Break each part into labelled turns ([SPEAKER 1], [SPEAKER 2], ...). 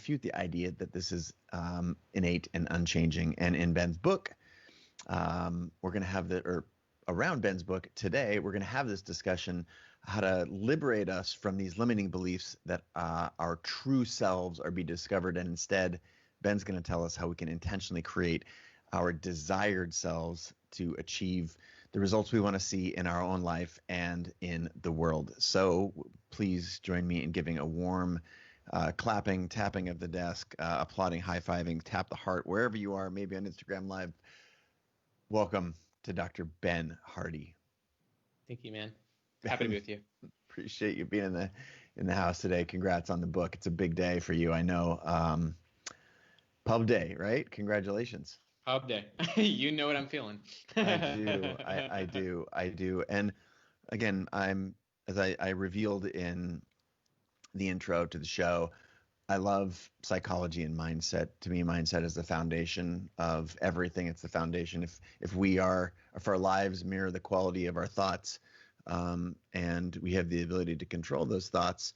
[SPEAKER 1] refute the idea that this is innate and unchanging. And in Ben's book, we're going to have around Ben's book today, we're going to have this discussion how to liberate us from these limiting beliefs that our true selves are being discovered, and instead Ben's going to tell us how we can intentionally create our desired selves to achieve the results we want to see in our own life and in the world. So please join me in giving a warm clapping, tapping of the desk, applauding, high-fiving, tap the heart, wherever you are, maybe on Instagram Live. Welcome to Dr. Ben Hardy.
[SPEAKER 2] Thank you, man. Happy to be with you.
[SPEAKER 1] Appreciate you being in the house today. Congrats on the book. It's a big day for you, I know. Pub day, right? Congratulations.
[SPEAKER 2] Pub day. You know what I'm feeling.
[SPEAKER 1] I do. And again, as I revealed in the intro to the show, I love psychology and mindset. To me, mindset is the foundation of everything. It's the foundation. If our lives mirror the quality of our thoughts, and we have the ability to control those thoughts,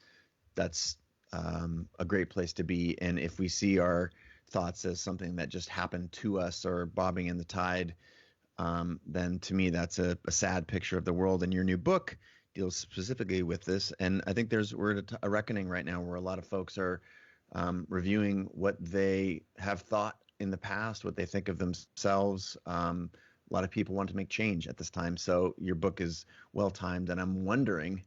[SPEAKER 1] that's a great place to be. And if we see our thoughts as something that just happened to us or bobbing in the tide, then to me that's a sad picture of the world. And your new book deals specifically with this. And I think we're at a reckoning right now where a lot of folks are reviewing what they have thought in the past, what they think of themselves. A lot of people want to make change at this time. So your book is well-timed. And I'm wondering,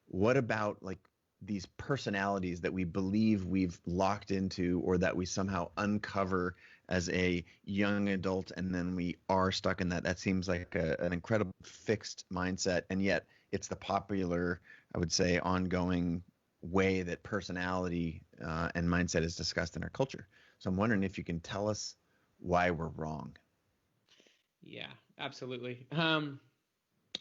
[SPEAKER 1] what about like these personalities that we believe we've locked into, or that we somehow uncover as a young adult, and then we are stuck in that? That seems like an incredible fixed mindset, and yet it's the popular, I would say, ongoing way that personality and mindset is discussed in our culture. So I'm wondering if you can tell us why we're wrong.
[SPEAKER 2] Yeah, absolutely.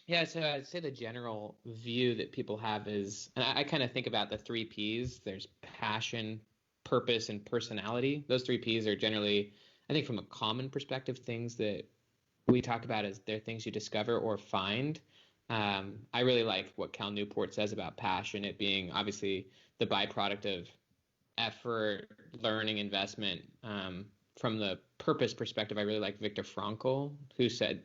[SPEAKER 2] Yeah, so I'd say the general view that people have is, and I kind of think about the 3 Ps. There's passion, purpose, and personality. Those 3 Ps are generally, I think from a common perspective, things that we talk about as they're things you discover or find. I really like what Cal Newport says about passion, it being obviously the byproduct of effort, learning, investment. From the purpose perspective, I really like Viktor Frankl, who said,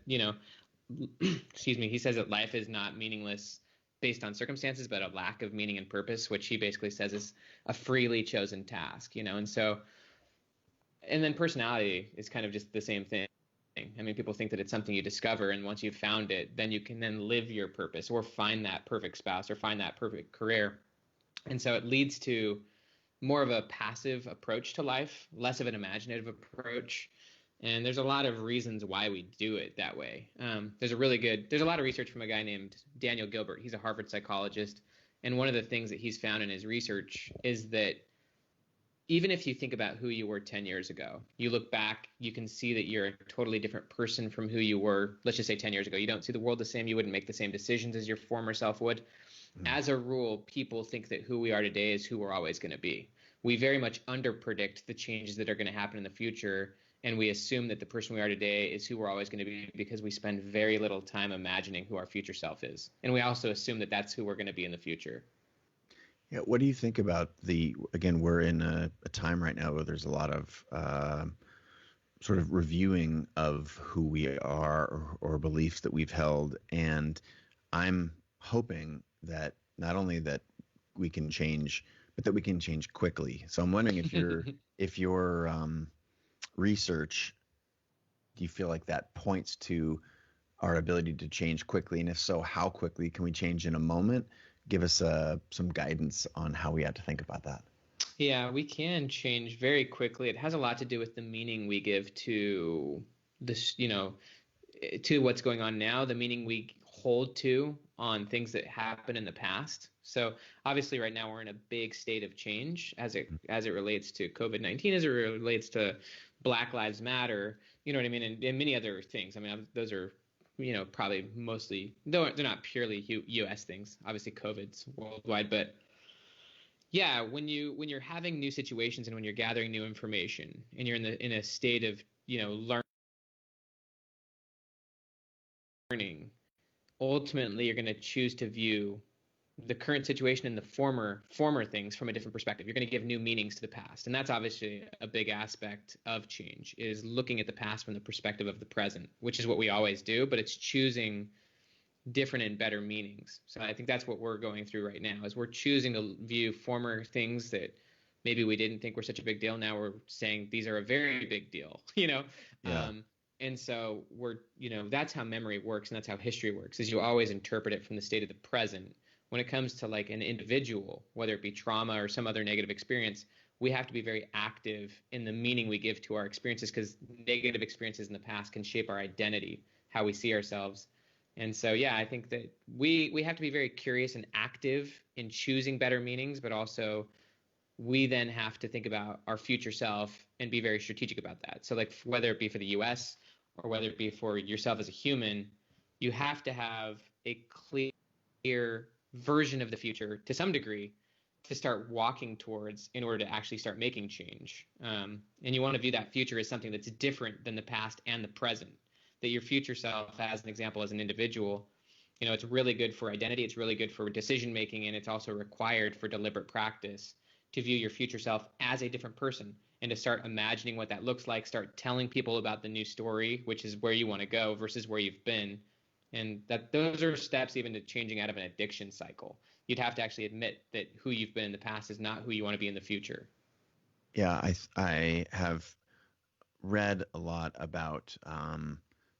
[SPEAKER 2] excuse me, he says that life is not meaningless based on circumstances, but a lack of meaning and purpose, which he basically says is a freely chosen task, and so, and then personality is kind of just the same thing. I mean, people think that it's something you discover, and once you've found it, then you can then live your purpose or find that perfect spouse or find that perfect career. And so it leads to more of a passive approach to life, less of an imaginative approach. And there's a lot of reasons why we do it that way. There's a lot of research from a guy named Daniel Gilbert. He's a Harvard psychologist. And one of the things that he's found in his research is that even if you think about who you were 10 years ago, you look back, you can see that you're a totally different person from who you were, let's just say 10 years ago. You don't see the world the same. You wouldn't make the same decisions as your former self would. As a rule, people think that who we are today is who we're always going to be. We very much underpredict the changes that are going to happen in the future, and we assume that the person we are today is who we're always going to be because we spend very little time imagining who our future self is. And we also assume that that's who we're going to be in the future.
[SPEAKER 1] Yeah, what do you think about again, we're in a time right now where there's a lot of sort of reviewing of who we are or beliefs that we've held. And I'm hoping that not only that we can change, but that we can change quickly. So I'm wondering if your research, do you feel like that points to our ability to change quickly? And if so, how quickly can we change in a moment? Give us some guidance on how we had to think about that.
[SPEAKER 2] Yeah, we can change very quickly. It has a lot to do with the meaning we give to this, to what's going on now, the meaning we hold to on things that happened in the past. So obviously right now we're in a big state of change as it relates to COVID-19, as it relates to Black Lives Matter, you know what I mean, and many other things. I mean, those are, probably mostly, though they're not purely U.S. things. Obviously COVID's worldwide, but yeah, when you're having new situations and when you're gathering new information and you're in a state of, learning, ultimately you're going to choose to view the current situation and the former things from a different perspective. You're going to give new meanings to the past, and that's obviously a big aspect of change, is looking at the past from the perspective of the present, which is what we always do, but it's choosing different and better meanings. So I think that's what we're going through right now, is we're choosing to view former things that maybe we didn't think were such a big deal. Now we're saying these are a very big deal,
[SPEAKER 1] Yeah.
[SPEAKER 2] And so that's how memory works, and that's how history works, is you always interpret it from the state of the present. When it comes to like an individual, whether it be trauma or some other negative experience, we have to be very active in the meaning we give to our experiences, because negative experiences in the past can shape our identity, how we see ourselves. And so, yeah, I think that we have to be very curious and active in choosing better meanings, but also we then have to think about our future self and be very strategic about that. So like whether it be for the US or whether it be for yourself as a human, you have to have a clear version of the future to some degree to start walking towards in order to actually start making change. And you want to view that future as something that's different than the past and the present. That your future self, as an example, as an individual, it's really good for identity, it's really good for decision making, and it's also required for deliberate practice to view your future self as a different person and to start imagining what that looks like, start telling people about the new story, which is where you want to go versus where you've been. And that those are steps even to changing out of an addiction cycle. You'd have to actually admit that who you've been in the past is not who you want to be in the future.
[SPEAKER 1] Yeah, I have read a lot about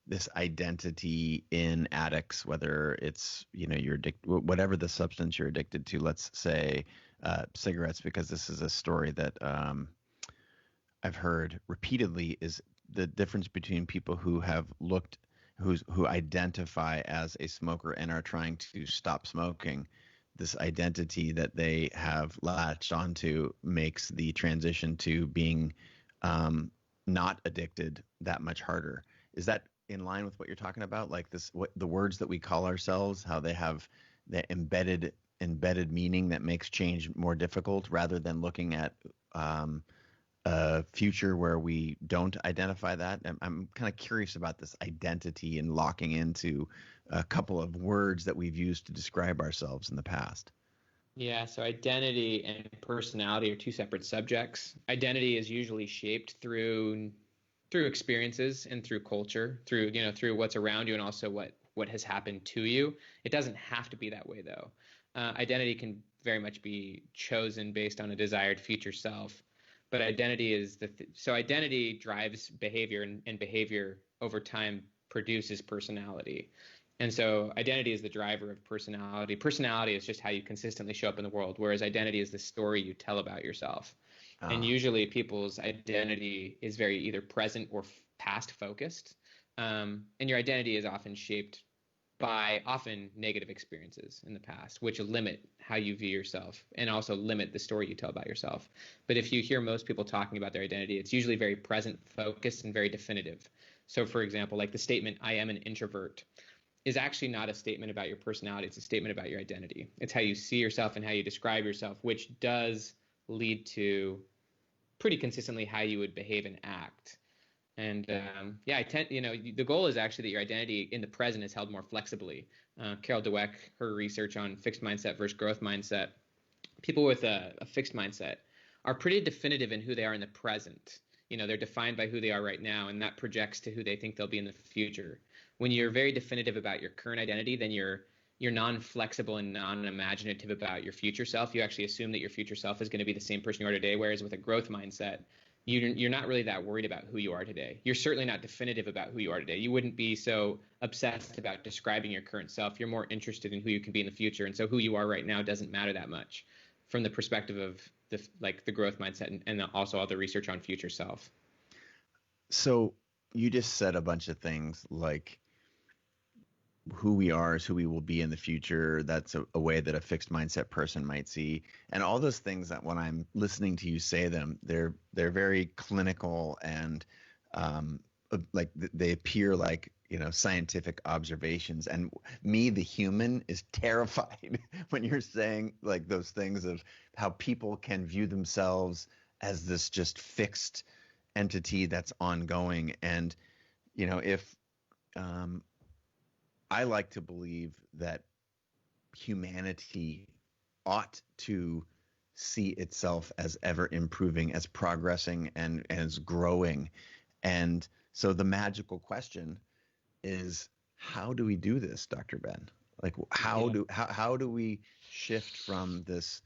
[SPEAKER 1] this identity in addicts, whether it's you're addicted, whatever the substance you're addicted to. Let's say cigarettes, because this is a story that I've heard repeatedly, is the difference between people who have who identify as a smoker and are trying to stop smoking. This identity that they have latched onto makes the transition to being not addicted that much harder. Is that in line with what you're talking about? Like the words that we call ourselves, how they have the embedded meaning that makes change more difficult, rather than looking at a future where we don't identify that. I'm kind of curious about this identity and locking into a couple of words that we've used to describe ourselves in the past.
[SPEAKER 2] Yeah, so identity and personality are two separate subjects. Identity is usually shaped through experiences and through culture, through what's around you and also what has happened to you. It doesn't have to be that way though. Identity can very much be chosen based on a desired future self, but identity is so identity drives behavior, and behavior over time produces personality. And so identity is the driver of personality. Personality is just how you consistently show up in the world, whereas identity is the story you tell about yourself. And
[SPEAKER 1] Ah,
[SPEAKER 2] usually people's identity is very either present or past focused. And your identity is often shaped by often negative experiences in the past, which limit how you view yourself and also limit the story you tell about yourself. But if you hear most people talking about their identity, it's usually very present focused and very definitive. So for example, like the statement, I am an introvert, is actually not a statement about your personality. It's a statement about your identity. It's how you see yourself and how you describe yourself, which does lead to pretty consistently how you would behave and act. And yeah, the goal is actually that your identity in the present is held more flexibly. Carol Dweck, her research on fixed mindset versus growth mindset, people with a fixed mindset are pretty definitive in who they are in the present. They're defined by who they are right now, and that projects to who they think they'll be in the future. When you're very definitive about your current identity, then you're non-flexible and non-imaginative about your future self. You actually assume that your future self is going to be the same person you are today, whereas with a growth mindset, you're not really that worried about who you are today. You're certainly not definitive about who you are today. You wouldn't be so obsessed about describing your current self. You're more interested in who you can be in the future, and so who you are right now doesn't matter that much from the perspective of the growth mindset and also all the research on future self.
[SPEAKER 1] so you just said a bunch of things like who we are is who we will be in the future. That's a way that a fixed mindset person might see. And all those things that when I'm listening to you say them, they're very clinical and like they appear like, scientific observations. And me, the human, is terrified when you're saying like those things of how people can view themselves as this just fixed entity that's ongoing. And, if I like to believe that humanity ought to see itself as ever improving, as progressing, and as growing. And so the magical question is, how do we do this, Dr. Ben? Like, how do we shift from this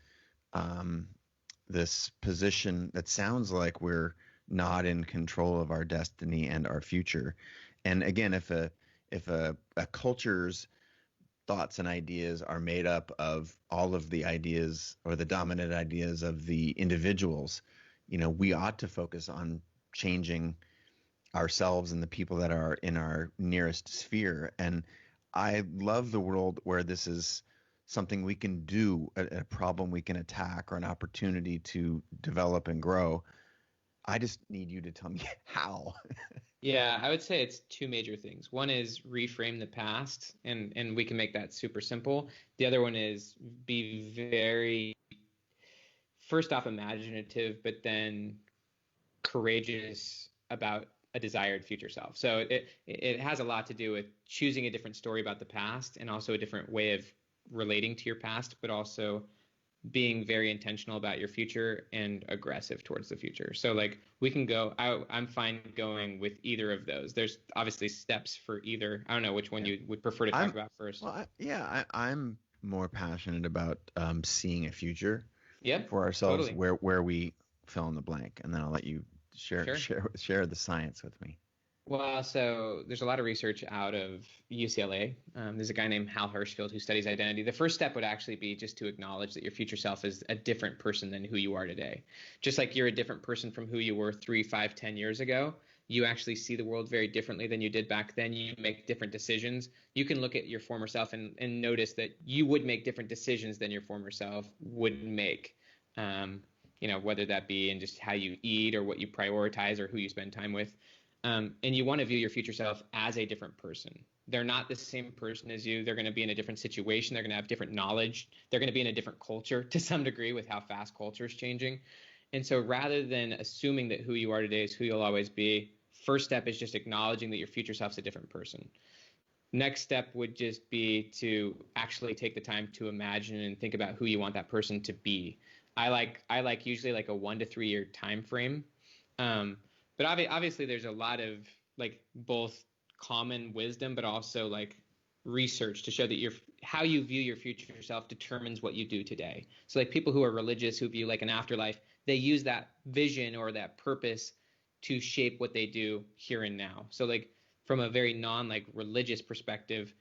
[SPEAKER 1] position that sounds like we're not in control of our destiny and our future? And again, if a culture's thoughts and ideas are made up of all of the ideas or the dominant ideas of the individuals, we ought to focus on changing ourselves and the people that are in our nearest sphere. And I love the world where this is something we can do, a problem we can attack, or an opportunity to develop and grow. I just need you to tell me how.
[SPEAKER 2] Yeah, I would say it's two major things. One is reframe the past, and we can make that super simple. The other one is be very, first off, imaginative, but then courageous about a desired future self. So it has a lot to do with choosing a different story about the past, and also a different way of relating to your past, but also being very intentional about your future and aggressive towards the future. So like we can go, I'm fine going with either of those. There's obviously steps for either. I don't know which one you would prefer to talk about first.
[SPEAKER 1] Well, I'm more passionate about seeing a future
[SPEAKER 2] Yep,
[SPEAKER 1] for ourselves,
[SPEAKER 2] totally.
[SPEAKER 1] where we fill in the blank, and then I'll let you share
[SPEAKER 2] Sure.
[SPEAKER 1] share the science with me.
[SPEAKER 2] Well, so there's a lot of research out of UCLA. There's a guy named Hal Hershfield who studies identity. The first step would actually be just to acknowledge that your future self is a different person than who you are today. Just like you're a different person from who you were 3, 5, 10 years ago, you actually see the world very differently than you did back then. You make different decisions. You can look at your former self and notice that you would make different decisions than your former self would make. Whether that be in just how you eat or what you prioritize or who you spend time with. And you want to view your future self as a different person. They're not the same person as you. They're going to be in a different situation. They're going to have different knowledge. They're going to be in a different culture to some degree with how fast culture is changing. And so rather than assuming that who you are today is who you'll always be, first step is just acknowledging that your future self is a different person. Next step would just be to actually take the time to imagine and think about who you want that person to be. I like usually like a 1 to 3 year time frame. But obviously there's a lot of like both common wisdom, but also like research to show that how you view your future self determines what you do today. So like people who are religious, who view like an afterlife, they use that vision or that purpose to shape what they do here and now. So like from a very like religious perspective,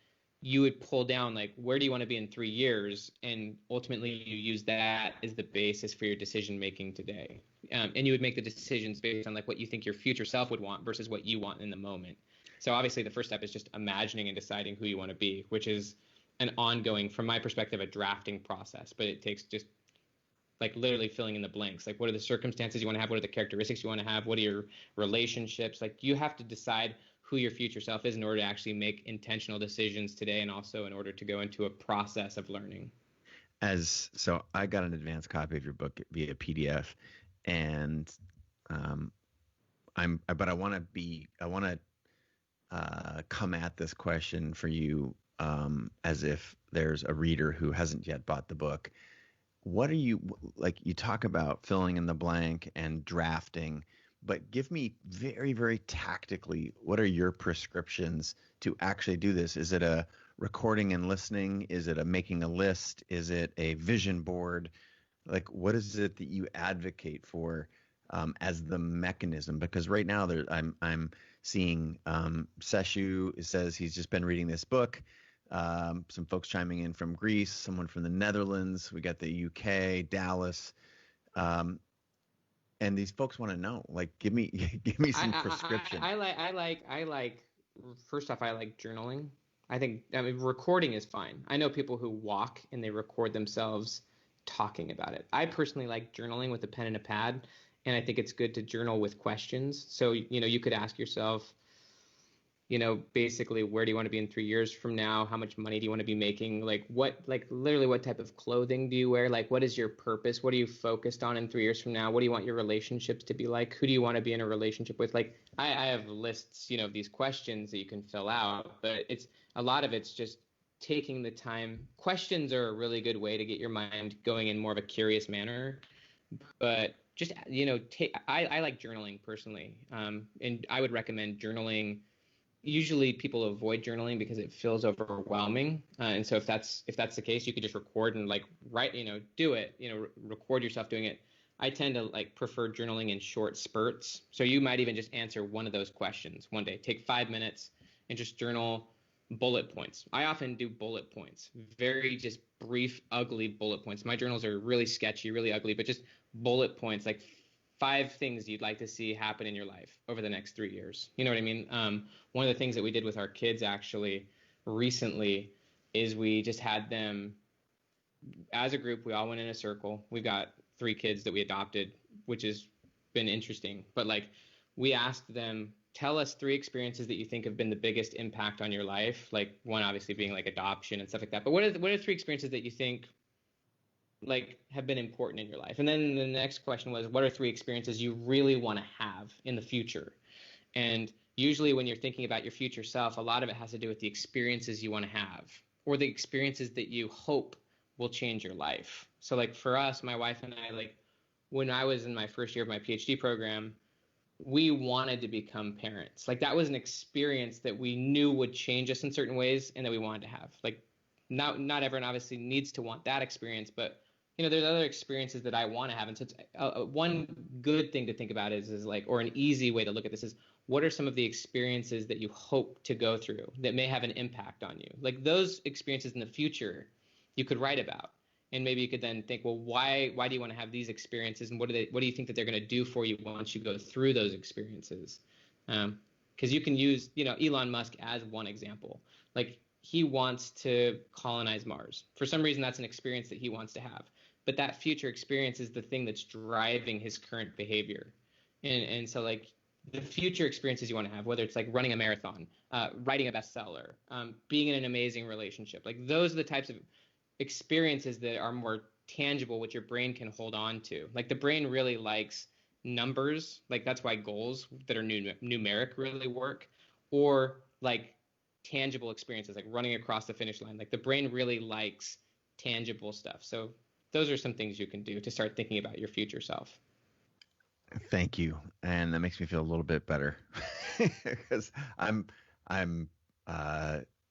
[SPEAKER 2] you would pull down like, where do you want to be in 3 years? And ultimately you use that as the basis for your decision making today. And you would make the decisions based on like what you think your future self would want versus what you want in the moment. So obviously the first step is just imagining and deciding who you want to be, which is an ongoing, from my perspective, a drafting process. But it takes just like literally filling in the blanks. Like what are the circumstances you want to have? What are the characteristics you want to have? What are your relationships? Like you have to decide who your future self is in order to actually make intentional decisions today, and also in order to go into a process of learning.
[SPEAKER 1] So I got an advanced copy of your book via PDF, and but I want to come at this question for you as if there's a reader who hasn't yet bought the book. What are you, like, you talk about filling in the blank and drafting, but give me very, very tactically, what are your prescriptions to actually do this? Is it a recording and listening? Is it a making a list? Is it a vision board? Like, what is it that you advocate for as the mechanism? Because right now I'm seeing Seshu says he's just been reading this book. Some folks chiming in from Greece, someone from the Netherlands. We got the UK, Dallas. And these folks want to know, like, give me some prescription.
[SPEAKER 2] I like first off, I like journaling. I mean, recording is fine. I know people who walk and they record themselves talking about it. I personally like journaling with a pen and a pad, and I think it's good to journal with questions. So, you could ask yourself, basically, where do you want to be in 3 years from now? How much money do you want to be making? Like literally what type of clothing do you wear? Like, what is your purpose? What are you focused on in 3 years from now? What do you want your relationships to be like? Who do you want to be in a relationship with? Like, I have lists, of these questions that you can fill out, but a lot of it's just taking the time. Questions are a really good way to get your mind going in more of a curious manner. But just, I like journaling personally. And I would recommend journaling. Usually people avoid journaling because it feels overwhelming. And so if that's the case, you could just record and like write, do it, record yourself doing it. I tend to like prefer journaling in short spurts. So you might even just answer one of those questions one day. Take 5 minutes and just journal bullet points. I often do bullet points, very just brief, ugly bullet points. My journals are really sketchy, really ugly, but just bullet points, like 5 things you'd like to see happen in your life over the next 3 years. You know what I mean? One of the things that we did with our kids actually recently is we just had them as a group. We all went in a circle. We've got 3 kids that we adopted, which has been interesting. But like we asked them, tell us 3 experiences that you think have been the biggest impact on your life. Like one obviously being like adoption and stuff like that. But what are 3 experiences that you think like have been important in your life? And then the next question was, what are 3 experiences you really want to have in the future? And usually when you're thinking about your future self, a lot of it has to do with the experiences you want to have or the experiences that you hope will change your life. So like for us, my wife and I, like when I was in my first year of my PhD program, we wanted to become parents. Like that was an experience that we knew would change us in certain ways and that we wanted to have. Like not everyone obviously needs to want that experience, but there's other experiences that I want to have. And so it's one good thing to think about is like, or an easy way to look at this is, what are some of the experiences that you hope to go through that may have an impact on you? Like those experiences in the future you could write about. And maybe you could then think, well, why do you want to have these experiences? And what do you think that they're going to do for you once you go through those experiences? Because you can use, Elon Musk as one example. Like he wants to colonize Mars. For some reason, that's an experience that he wants to have. But that future experience is the thing that's driving his current behavior. And so like the future experiences you want to have, whether it's like running a marathon, writing a bestseller, being in an amazing relationship, like those are the types of experiences that are more tangible, which your brain can hold on to. Like the brain really likes numbers. Like that's why goals that are numeric really work, or like tangible experiences, like running across the finish line. Like the brain really likes tangible stuff. So those are some things you can do to start thinking about your future self.
[SPEAKER 1] Thank you. And that makes me feel a little bit better because I'm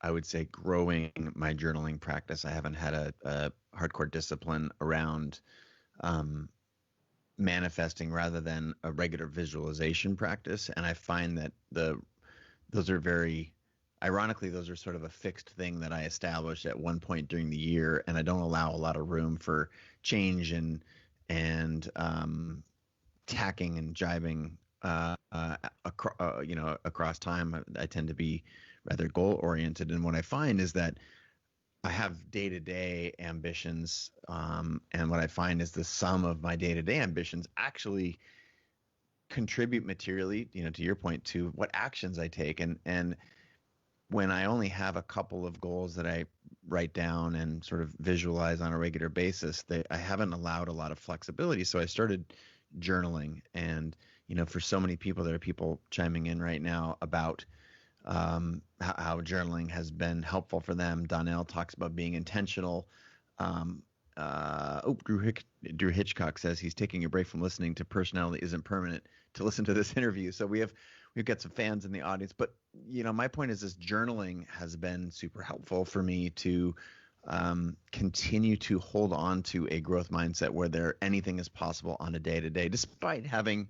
[SPEAKER 1] I would say growing my journaling practice. I haven't had a hardcore discipline around manifesting rather than a regular visualization practice. And I find that those are very, ironically, those are sort of a fixed thing that I established at one point during the year, and I don't allow a lot of room for change and tacking and jibing across time. I tend to be rather goal oriented, and what I find is that I have day-to-day ambitions, and what I find is the sum of my day-to-day ambitions actually contribute materially, to your point, to what actions I take. And when I only have a couple of goals that I write down and sort of visualize on a regular basis, I haven't allowed a lot of flexibility. So I started journaling, and for so many people, there are people chiming in right now about how journaling has been helpful for them. Donnell talks about being intentional. Drew Hitchcock says he's taking a break from listening to Personality Isn't Permanent to listen to this interview. So we've got some fans in the audience, but my point is this: journaling has been super helpful for me to continue to hold on to a growth mindset where anything is possible on a day-to-day, despite having,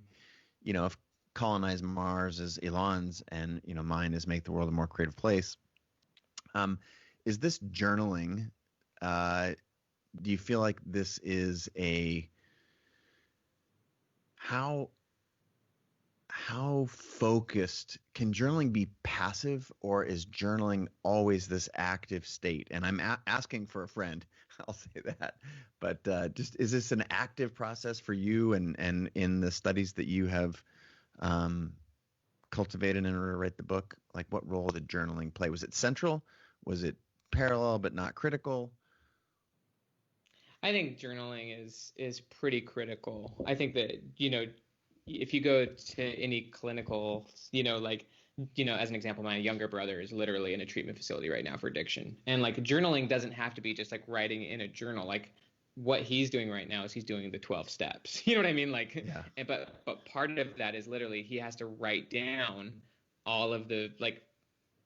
[SPEAKER 1] if colonize Mars is Elon's and mine is make the world a more creative place. Is this journaling? Do you feel like this is how focused can journaling be? Passive, or is journaling always this active state? And I'm asking for a friend, I'll say that, but just, is this an active process for you, and in the studies that you have cultivated in order to write the book? Like, what role did journaling play? Was it central? Was it parallel but not critical?
[SPEAKER 2] I think journaling is pretty critical. I think that, if you go to any clinical, like as an example, my younger brother is literally in a treatment facility right now for addiction. And like journaling doesn't have to be just like writing in a journal. Like what he's doing right now is he's doing the 12 steps. You know what I mean? Like,
[SPEAKER 1] Yeah.
[SPEAKER 2] but part of that is literally he has to write down all of the like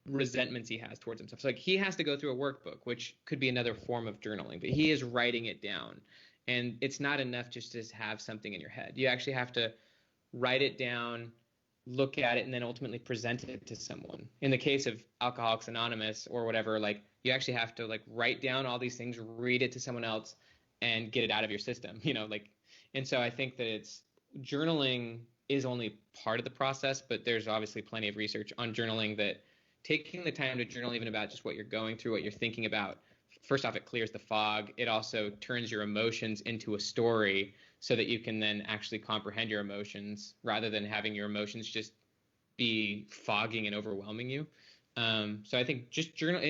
[SPEAKER 2] resentments he has towards himself. So like he has to go through a workbook, which could be another form of journaling, but he is writing it down. And it's not enough just to have something in your head. You actually have to write it down, look at it, and then ultimately present it to someone. In the case of Alcoholics Anonymous or whatever, like you actually have to like write down all these things, read it to someone else, and get it out of your system, like. And so I think that it's journaling is only part of the process, but there's obviously plenty of research on journaling that taking the time to journal even about just what you're going through, what you're thinking about, first off, it clears the fog. It also turns your emotions into a story so that you can then actually comprehend your emotions rather than having your emotions just be fogging and overwhelming you. So I think just journal.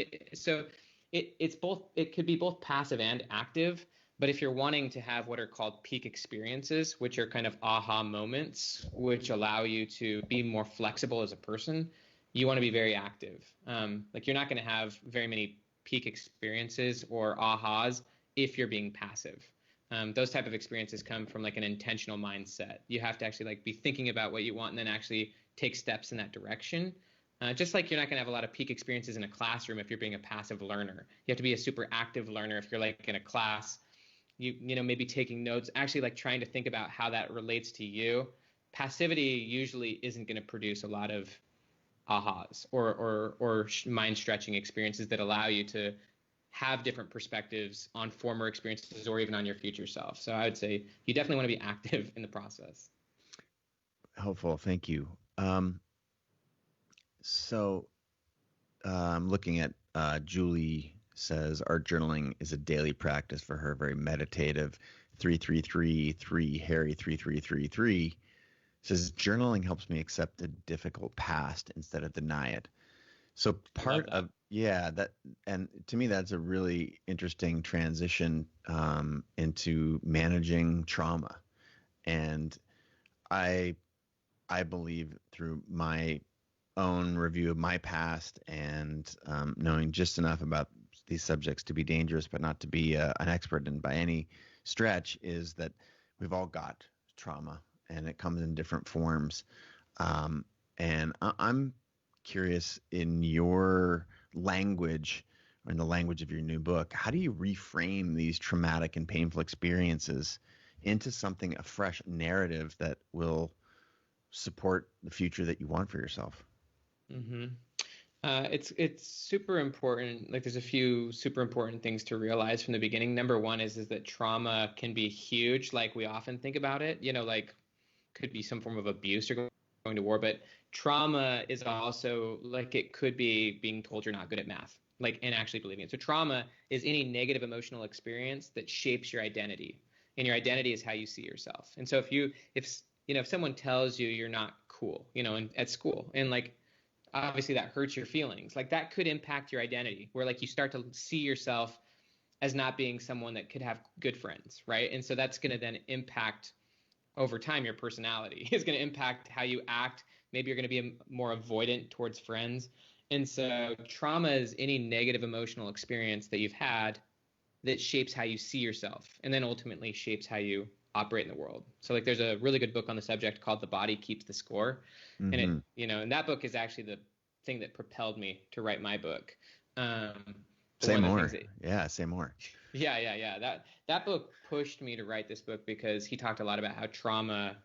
[SPEAKER 2] It's both. It could be both passive and active. But if you're wanting to have what are called peak experiences, which are kind of aha moments, which allow you to be more flexible as a person, you want to be very active. Like you're not going to have very many peak experiences or ahas if you're being passive. Those type of experiences come from like an intentional mindset. You have to actually like be thinking about what you want and then actually take steps in that direction. Just like you're not going to have a lot of peak experiences in a classroom if you're being a passive learner. You have to be a super active learner if you're like in a class, maybe taking notes, actually like trying to think about how that relates to you. Passivity usually isn't going to produce a lot of ahas or mind stretching experiences that allow you to have different perspectives on former experiences or even on your future self. So I would say you definitely want to be active in the process.
[SPEAKER 1] Helpful. Thank you. So I'm looking at Julie says art journaling is a daily practice for her, very meditative. 3333 Harry 3333 says journaling helps me accept a difficult past instead of deny it. So part of that, and to me that's a really interesting transition into managing trauma. And I believe through my own review of my past and knowing just enough about these subjects to be dangerous, but not to be an expert in by any stretch, is that we've all got trauma and it comes in different forms. And I'm curious, in your language or in the language of your new book, how do you reframe these traumatic and painful experiences into something, a fresh narrative that will support the future that you want for yourself?
[SPEAKER 2] Mm-hmm. It's super important. Like there's a few super important things to realize from the beginning. Number one is that trauma can be huge, like we often think about it. Like could be some form of abuse or going to war, but trauma is also like it could be being told you're not good at math, like and actually believing it. So trauma is any negative emotional experience that shapes your identity, and your identity is how you see yourself. And so if someone tells you you're not cool, at school, and like obviously that hurts your feelings, like that could impact your identity, where like you start to see yourself as not being someone that could have good friends, right? And so that's going to then impact over time your personality is going to impact how you act. Maybe you're going to be more avoidant towards friends. And so trauma is any negative emotional experience that you've had that shapes how you see yourself and then ultimately shapes how you operate in the world. So like there's a really good book on the subject called The Body Keeps the Score.
[SPEAKER 1] Mm-hmm.
[SPEAKER 2] And and that book is actually the thing that propelled me to write my book.
[SPEAKER 1] Say more. Say more.
[SPEAKER 2] Yeah. That book pushed me to write this book because he talked a lot about how trauma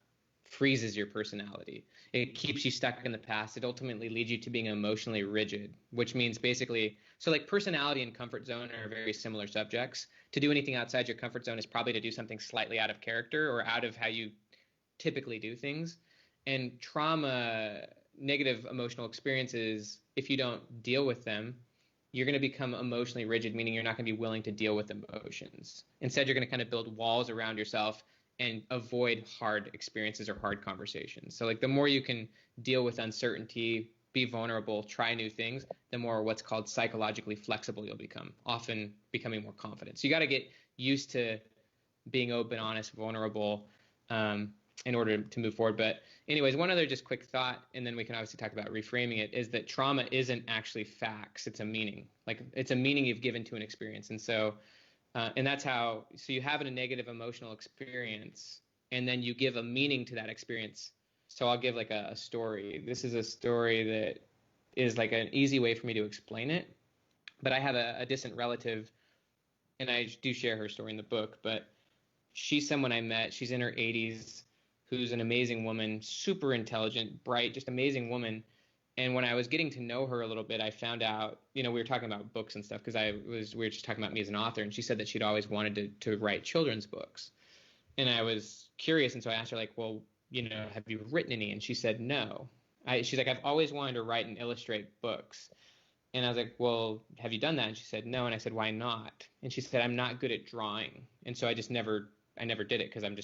[SPEAKER 2] freezes your personality. It keeps you stuck in the past. It ultimately leads you to being emotionally rigid, which means basically, so like personality and comfort zone are very similar subjects. To do anything outside your comfort zone is probably to do something slightly out of character or out of how you typically do things. And trauma, negative emotional experiences, if you don't deal with them, you're going to become emotionally rigid, meaning you're not going to be willing to deal with emotions. Instead, you're going to kind of build walls around yourself and avoid hard experiences or hard conversations. So like the more you can deal with uncertainty, be vulnerable, try new things, the more what's called psychologically flexible you'll become, often becoming more confident. So you got to get used to being open, honest, vulnerable. in order to move forward. But anyways, one other just quick thought, and then we can obviously talk about reframing it, is that trauma isn't actually facts. It's a meaning. Like it's a meaning you've given to an experience. And so, and that's how, so you have a negative emotional experience and then you give a meaning to that experience. So I'll give like a story. This is a story that is like an easy way for me to explain it. But I have a distant relative, and I do share her story in the book, but she's someone I met. She's in her 80s, who's an amazing woman, super intelligent, bright, just amazing woman. And when I was getting to know her a little bit, I found out, we were talking about books and stuff because we were just talking about me as an author, and she said that she'd always wanted to write children's books. And I was curious, and so I asked her, like, well, have you written any? And she said no. She's like, I've always wanted to write and illustrate books. And I was like, well, have you done that? And she said no. And I said, why not? And she said, I'm not good at drawing. And so I never did it because I'm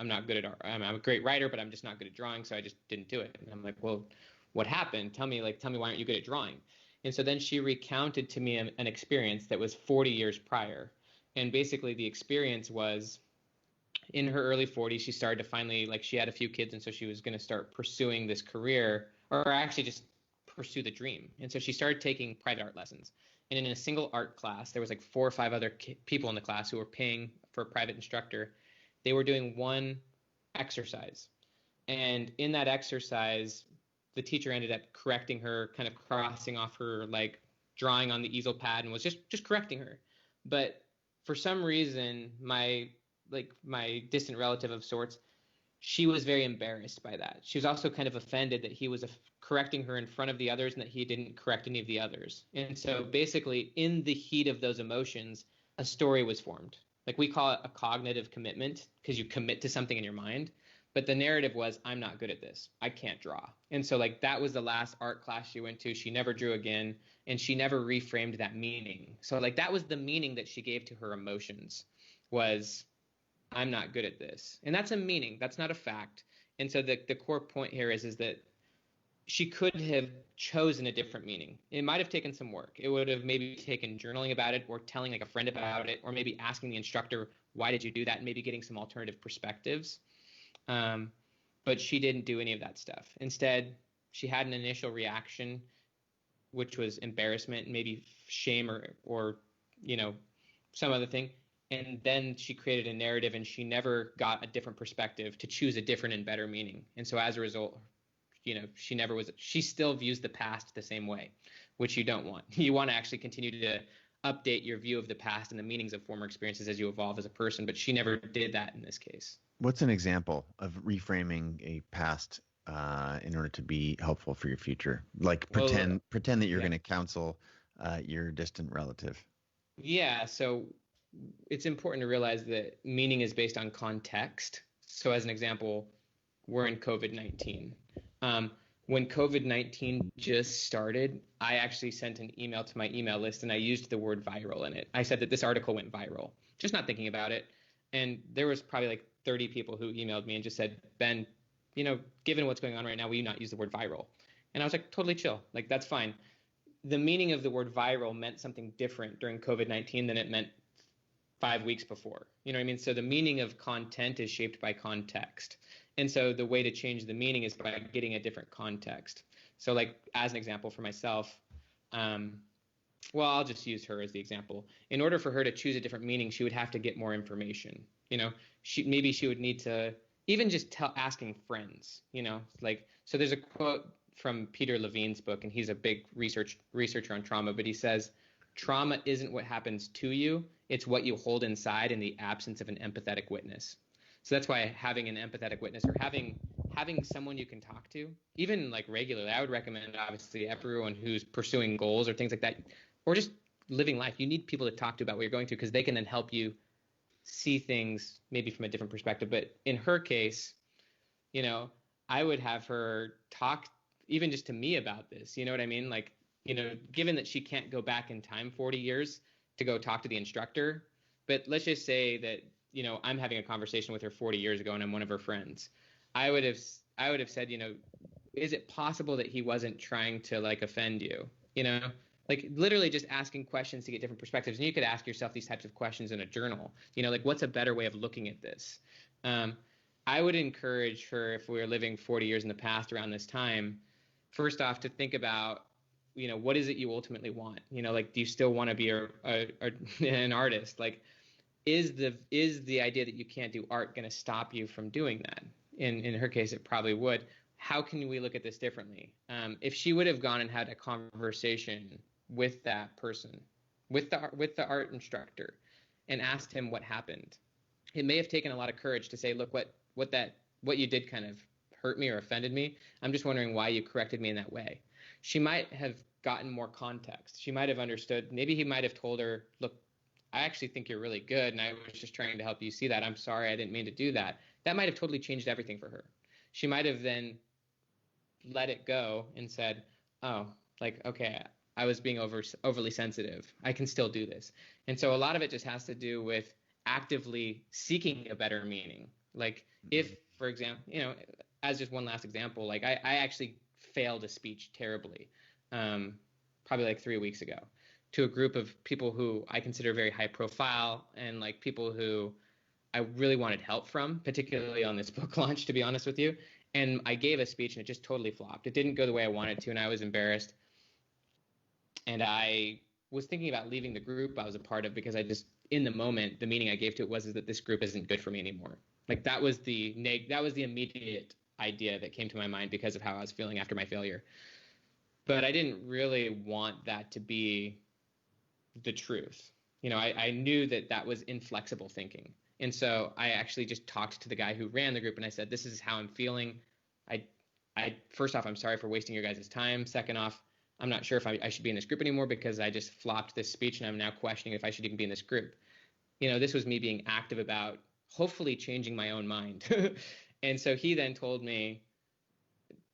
[SPEAKER 2] not good at art. I'm a great writer, but I'm just not good at drawing. So I just didn't do it. And I'm like, well, what happened? Tell me why aren't you good at drawing? And so then she recounted to me an experience that was 40 years prior. And basically the experience was in her early 40s, she started to finally, like, she had a few kids. And so she was going to start pursuing this career, or actually just pursue the dream. And so she started taking private art lessons. And in a single art class, there was like 4 or 5 other people in the class who were paying for a private instructor. They were doing one exercise. And in that exercise, the teacher ended up correcting her, kind of crossing off her like drawing on the easel pad, and was just correcting her. But for some reason, my distant relative of sorts, she was very embarrassed by that. She was also kind of offended that he was correcting her in front of the others and that he didn't correct any of the others. And so basically, in the heat of those emotions, a story was formed. Like, we call it a cognitive commitment because you commit to something in your mind. But the narrative was, I'm not good at this. I can't draw. And so like that was the last art class she went to. She never drew again, and she never reframed that meaning. So like that was the meaning that she gave to her emotions, was I'm not good at this. And that's a meaning. That's not a fact. And so the core point here is that she could have chosen a different meaning. It might have taken some work. It would have maybe taken journaling about it, or telling like a friend about it, or maybe asking the instructor, why did you do that? And maybe getting some alternative perspectives. But she didn't do any of that stuff. Instead, she had an initial reaction, which was embarrassment, maybe shame, or some other thing. And then she created a narrative, and she never got a different perspective to choose a different and better meaning. And so as a result, she still views the past the same way, which you don't want. You want to actually continue to update your view of the past and the meanings of former experiences as you evolve as a person. But she never did that in this case.
[SPEAKER 1] What's an example of reframing a past in order to be helpful for your future? Like pretend that you're going to counsel your distant relative. Yeah.
[SPEAKER 2] So it's important to realize that meaning is based on context. So as an example, we're in COVID-19. When COVID-19 just started, I actually sent an email to my email list, and I used the word viral in it. I said that this article went viral, just not thinking about it. And there was probably like 30 people who emailed me and just said, Ben, given what's going on right now, will you not use the word viral? And I was like, totally chill. Like, that's fine. The meaning of the word viral meant something different during COVID-19 than it meant 5 weeks before. You know what I mean? So the meaning of content is shaped by context. And so the way to change the meaning is by getting a different context. So like, as an example for myself, I'll just use her as the example. In order for her to choose a different meaning, she would have to get more information. Maybe she would need to even just asking friends, so there's a quote from Peter Levine's book, and he's a big researcher on trauma, but he says, trauma isn't what happens to you, it's what you hold inside in the absence of an empathetic witness. So that's why having an empathetic witness, or having someone you can talk to, even like regularly, I would recommend obviously everyone who's pursuing goals or things like that, or just living life. You need people to talk to about what you're going through, because they can then help you see things maybe from a different perspective. But in her case, I would have her talk even just to me about this. You know what I mean? Like, given that she can't go back in time 40 years to go talk to the instructor, but let's just say that, I'm having a conversation with her 40 years ago and I'm one of her friends. I would have said, is it possible that he wasn't trying to like offend you? Like literally just asking questions to get different perspectives. And you could ask yourself these types of questions in a journal, like, what's a better way of looking at this? I would encourage her, if we were living 40 years in the past around this time, first off, to think about, what is it you ultimately want? Like, do you still want to be an artist? Like, is the idea that you can't do art going to stop you from doing that? In her case, it probably would. How can we look at this differently? If she would have gone and had a conversation with that person, with the art instructor, and asked him what happened, it may have taken a lot of courage to say, look, what you did kind of hurt me or offended me. I'm just wondering why you corrected me in that way. She might have gotten more context. She might have understood. Maybe he might have told her, look, I actually think you're really good, and I was just trying to help you see that. I'm sorry, I didn't mean to do that. That might have totally changed everything for her. She might have then let it go and said, oh, like, okay, I was being overly sensitive. I can still do this. And so a lot of it just has to do with actively seeking a better meaning. Like, if, for example, as just one last example, like I actually failed a speech terribly, probably like 3 weeks ago, to a group of people who I consider very high profile, and like people who I really wanted help from, particularly on this book launch, to be honest with you. And I gave a speech and it just totally flopped. It didn't go the way I wanted to, and I was embarrassed. And I was thinking about leaving the group I was a part of, because I just, in the moment, the meaning I gave to it was that this group isn't good for me anymore. Like, that was the immediate idea that came to my mind because of how I was feeling after my failure. But I didn't really want that to be the truth. I knew that was inflexible thinking. And so I actually just talked to the guy who ran the group, and I said, this is how I'm feeling. First off, I'm sorry for wasting your guys' time. Second off, I'm not sure if I should be in this group anymore, because I just flopped this speech and I'm now questioning if I should even be in this group. This was me being active about hopefully changing my own mind. And so he then told me,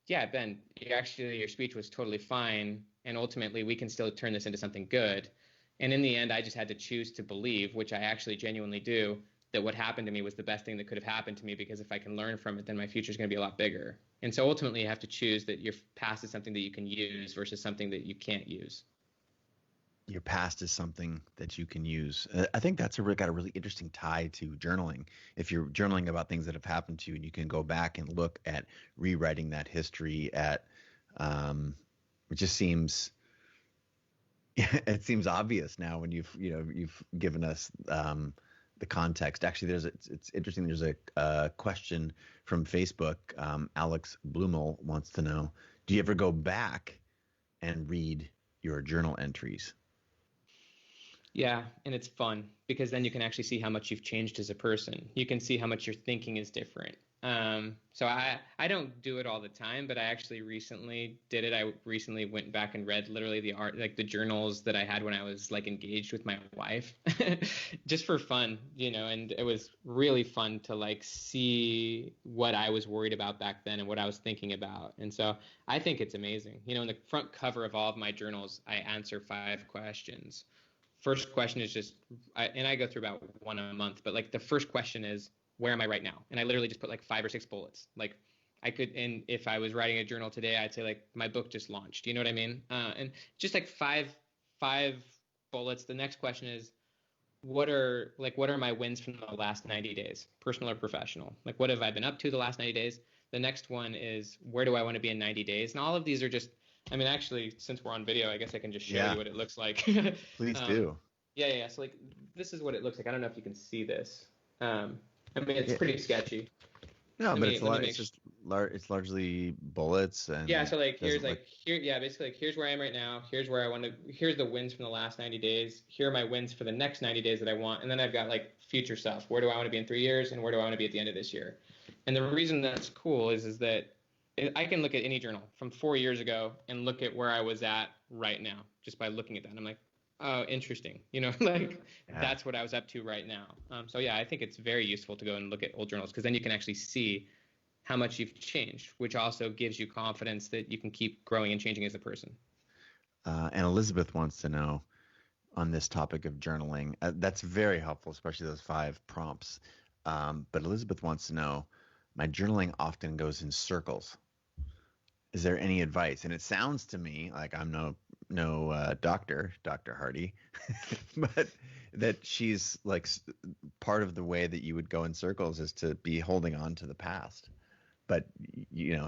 [SPEAKER 2] yeah, Ben, your speech was totally fine, and ultimately we can still turn this into something good. And in the end, I just had to choose to believe, which I actually genuinely do, that what happened to me was the best thing that could have happened to me, because if I can learn from it, then my future is going to be a lot bigger. And so ultimately, you have to choose that your past is something that you can use versus something that you can't use.
[SPEAKER 1] Your past is something that you can use. I think that's got a really interesting tie to journaling. If you're journaling about things that have happened to you, and you can go back and look at rewriting that history it just seems it seems obvious now when you've given us the context. Actually, it's interesting. There's a question from Facebook. Alex Blumel wants to know: do you ever go back and read your journal entries?
[SPEAKER 2] Yeah, and it's fun, because then you can actually see how much you've changed as a person. You can see how much your thinking is different. So I don't do it all the time, but I actually recently did it. I recently went back and read literally the journals that I had when I was like engaged with my wife, just for fun, and it was really fun to like see what I was worried about back then and what I was thinking about. And so I think it's amazing. In the front cover of all of my journals, I answer 5 questions. First question is just, and I go through about one a month, but like the first question is, where am I right now? And I literally just put like 5 or 6 bullets. Like I could, and if I was writing a journal today, I'd say like my book just launched. You know what I mean? And just like five bullets. The next question is, what are my wins from the last 90 days, personal or professional? Like, what have I been up to the last 90 days? The next one is, where do I want to be in 90 days? And all of these are just, I mean, actually, since we're on video, I guess I can just show you what it looks like.
[SPEAKER 1] Please do.
[SPEAKER 2] Yeah. So like, this is what it looks like. I don't know if you can see this. I mean, it's pretty sketchy.
[SPEAKER 1] No, but it's largely bullets and
[SPEAKER 2] yeah. So like here's basically like here's where I am right now. Here's where I want to. Here's the wins from the last 90 days. Here are my wins for the next 90 days that I want, and then I've got like future stuff. Where do I want to be in 3 years, and where do I want to be at the end of this year? And the reason that's cool is that I can look at any journal from 4 years ago and look at where I was at right now just by looking at that. And I'm like, oh, interesting. That's what I was up to right now. So yeah, I think it's very useful to go and look at old journals, because then you can actually see how much you've changed, which also gives you confidence that you can keep growing and changing as a person.
[SPEAKER 1] And Elizabeth wants to know on this topic of journaling. That's very helpful, especially those 5 prompts. But Elizabeth wants to know, my journaling often goes in circles. Is there any advice? And it sounds to me like I'm no no Dr. Hardy, but that she's like part of the way that you would go in circles is to be holding on to the past. But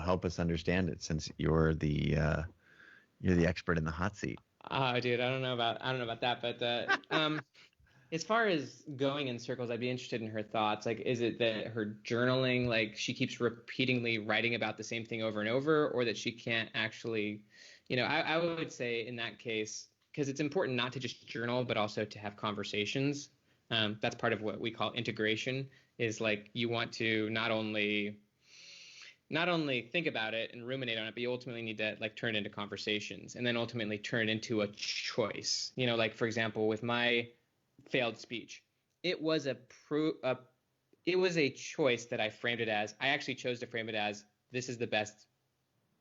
[SPEAKER 1] help us understand it, since you're the expert in the hot seat.
[SPEAKER 2] Oh, dude, I don't know about that, but as far as going in circles, I'd be interested in her thoughts. Like, is it that her journaling, like she keeps repeatedly writing about the same thing over and over, or that she can't actually, I would say in that case, because it's important not to just journal, but also to have conversations. That's part of what we call integration, is like you want to not only think about it and ruminate on it, but you ultimately need to like turn it into conversations, and then ultimately turn it into a choice. Like for example, with my failed speech, it was it was a choice that I framed it as. I actually chose to frame it as, this is the best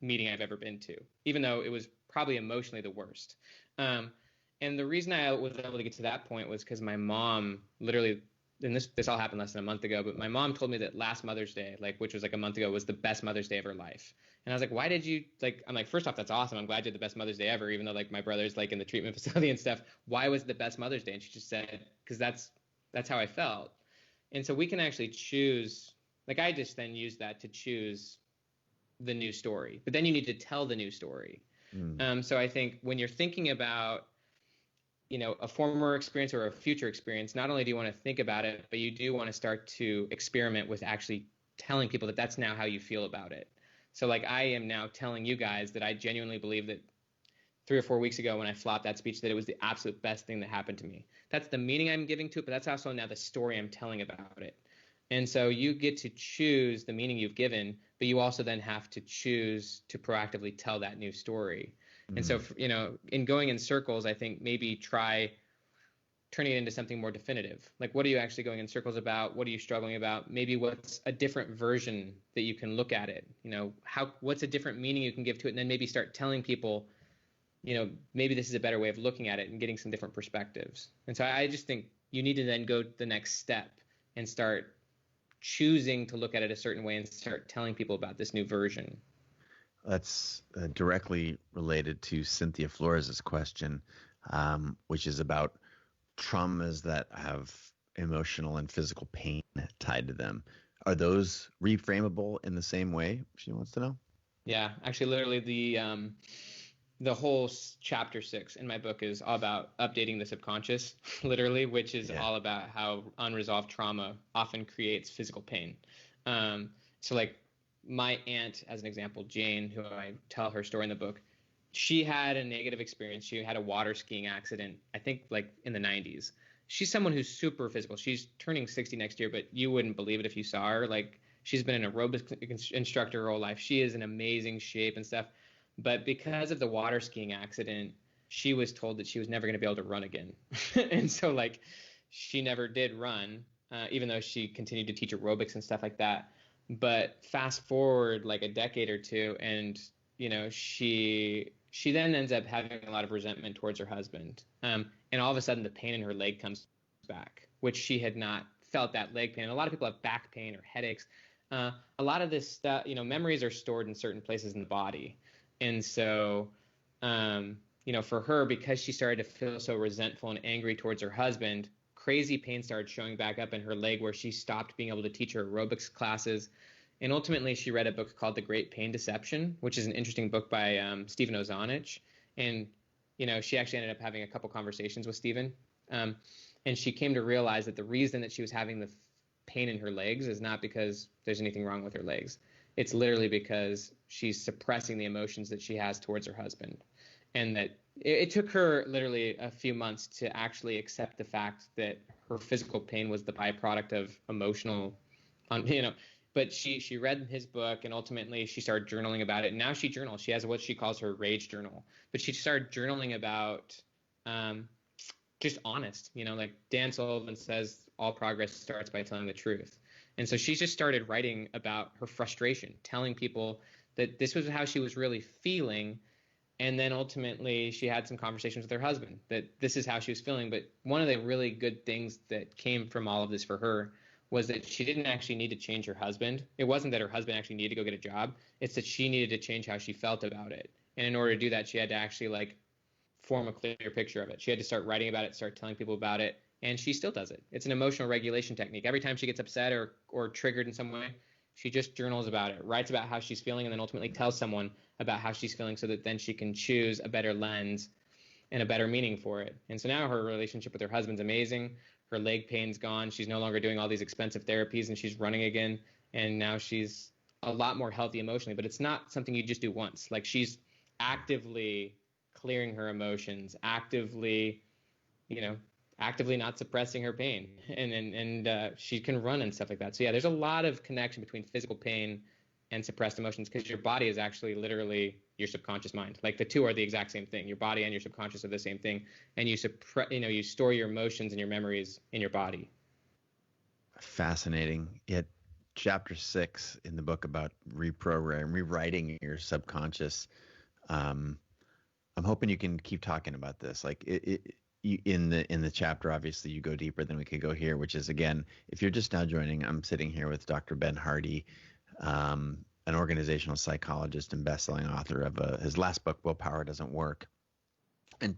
[SPEAKER 2] meeting I've ever been to, even though it was probably emotionally the worst. And the reason I was able to get to that point was because my mom literally, and this all happened less than a month ago, but my mom told me that last Mother's Day, which was like a month ago, was the best Mother's Day of her life. And I was like, why did you, I'm like, first off, that's awesome. I'm glad you had the best Mother's Day ever, even though like my brother's like in the treatment facility and stuff. Why was it the best Mother's Day? And she just said, because that's how I felt. And so we can actually choose, I just then use that to choose the new story, but then you need to tell the new story. So I think when you're thinking about, a former experience or a future experience, not only do you want to think about it, but you do want to start to experiment with actually telling people that that's now how you feel about it. So like I am now telling you guys that I genuinely believe that 3 or 4 weeks ago when I flopped that speech, that it was the absolute best thing that happened to me. That's the meaning I'm giving to it, but that's also now the story I'm telling about it. And so you get to choose the meaning you've given, but you also then have to choose to proactively tell that new story. And so, in going in circles, I think maybe try turning it into something more definitive. Like, what are you actually going in circles about? What are you struggling about? Maybe what's a different version that you can look at it? What's a different meaning you can give to it? And then maybe start telling people, maybe this is a better way of looking at it and getting some different perspectives. And so I just think you need to then go the next step and start choosing to look at it a certain way and start telling people about this new version.
[SPEAKER 1] That's directly related to Cynthia Flores' question, which is about traumas that have emotional and physical pain tied to them. Are those reframable in the same way? She wants to know.
[SPEAKER 2] Yeah, actually, literally the whole chapter 6 in my book is all about updating the subconscious, literally, which is all about how unresolved trauma often creates physical pain. So like my aunt, as an example, Jane, who I tell her story in the book, she had a negative experience. She had a water skiing accident, I think like in the 90s. She's someone who's super physical. She's turning 60 next year, but you wouldn't believe it if you saw her. Like, she's been an aerobics instructor her whole life. She is in amazing shape and stuff. But because of the water skiing accident, she was told that she was never going to be able to run again. And so like she never did run, even though she continued to teach aerobics and stuff like that. But fast forward like a decade or two, and she then ends up having a lot of resentment towards her husband. And all of a sudden the pain in her leg comes back, which she had not felt, that leg pain. And a lot of people have back pain or headaches. A lot of this stuff, memories are stored in certain places in the body. And so, for her, because she started to feel so resentful and angry towards her husband, crazy pain started showing back up in her leg, where she stopped being able to teach her aerobics classes. And ultimately, she read a book called The Great Pain Deception, which is an interesting book by Stephen Ozanich. And, she actually ended up having a couple conversations with Stephen. And she came to realize that the reason that she was having the pain in her legs is not because there's anything wrong with her legs. It's literally because she's suppressing the emotions that she has towards her husband. And that it took her literally a few months to actually accept the fact that her physical pain was the byproduct of emotional, but she read his book, and ultimately she started journaling about it. And now she journals. She has what she calls her rage journal, but she started journaling about just honest, like Dan Sullivan says, all progress starts by telling the truth. And so she just started writing about her frustration, telling people that this was how she was really feeling. And then ultimately she had some conversations with her husband that this is how she was feeling. But one of the really good things that came from all of this for her was that she didn't actually need to change her husband. It wasn't that her husband actually needed to go get a job. It's that she needed to change how she felt about it. And in order to do that, she had to actually form a clear picture of it. She had to start writing about it, start telling people about it, and she still does it. It's an emotional regulation technique. Every time she gets upset or triggered in some way, she just journals about it, writes about how she's feeling, and then ultimately tells someone about how she's feeling so that then she can choose a better lens and a better meaning for it. And so now her relationship with her husband's amazing. Her leg pain's gone. She's no longer doing all these expensive therapies, and she's running again. And now she's a lot more healthy emotionally, but it's not something you just do once. Like, she's actively clearing her emotions, actively not suppressing her pain, and she can run and stuff like that. So yeah, there's a lot of connection between physical pain and suppressed emotions, because your body is actually literally your subconscious mind. Like, the two are the exact same thing. Your body and your subconscious are the same thing, and you store your emotions and your memories in your body.
[SPEAKER 1] Fascinating. Yet, chapter 6 in the book about rewriting your subconscious. I'm hoping you can keep talking about this. Like, in the chapter, obviously you go deeper than we could go here, which is, again, if you're just now joining, I'm sitting here with Dr. Ben Hardy, an organizational psychologist and best-selling author of his last book, Willpower Doesn't Work. And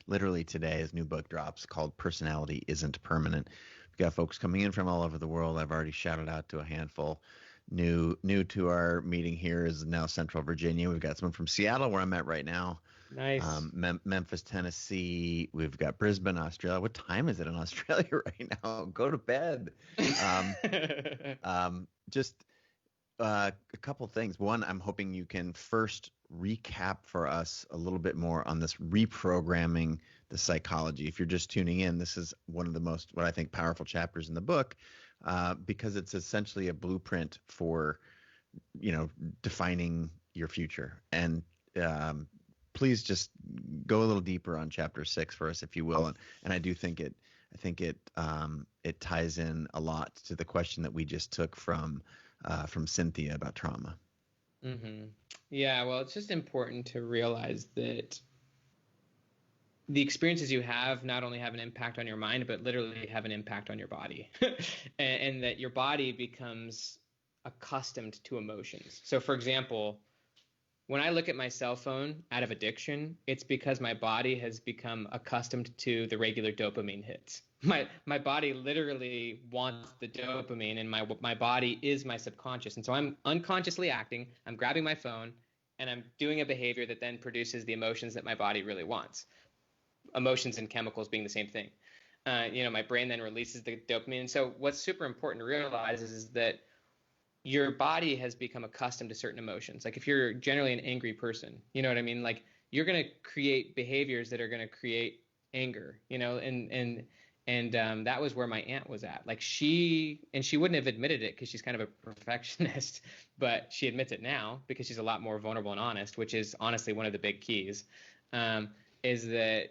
[SPEAKER 1] literally today, his new book drops called Personality Isn't Permanent. We've got folks coming in from all over the world. I've already shouted out to a handful. New to our meeting here is now Central Virginia. We've got someone from Seattle, where I'm at right now.
[SPEAKER 2] Nice.
[SPEAKER 1] Memphis, Tennessee. We've got Brisbane, Australia. What time is it in Australia right now? Go to bed. Just a couple things. One, I'm hoping you can first recap for us a little bit more on this reprogramming the psychology. If you're just tuning in, this is one of the most, what I think, powerful chapters in the book, because it's essentially a blueprint for, defining your future. And please just go a little deeper on chapter 6 for us, if you will. And I do think it ties in a lot to the question that we just took from Cynthia about trauma.
[SPEAKER 2] Mm-hmm. Yeah, well, it's just important to realize that the experiences you have not only have an impact on your mind, but literally have an impact on your body, and that your body becomes accustomed to emotions. So, for example, when I look at my cell phone out of addiction, it's because my body has become accustomed to the regular dopamine hits. My body literally wants the dopamine, and my body is my subconscious. And so I'm unconsciously acting, I'm grabbing my phone, and I'm doing a behavior that then produces the emotions that my body really wants. Emotions and chemicals being the same thing. My brain then releases the dopamine. And so what's super important to realize is that your body has become accustomed to certain emotions. Like, if you're generally an angry person, you know what I mean? Like, you're going to create behaviors that are going to create anger, and that was where my aunt was at. Like, she wouldn't have admitted it because she's kind of a perfectionist, but she admits it now because she's a lot more vulnerable and honest, which is honestly one of the big keys, is that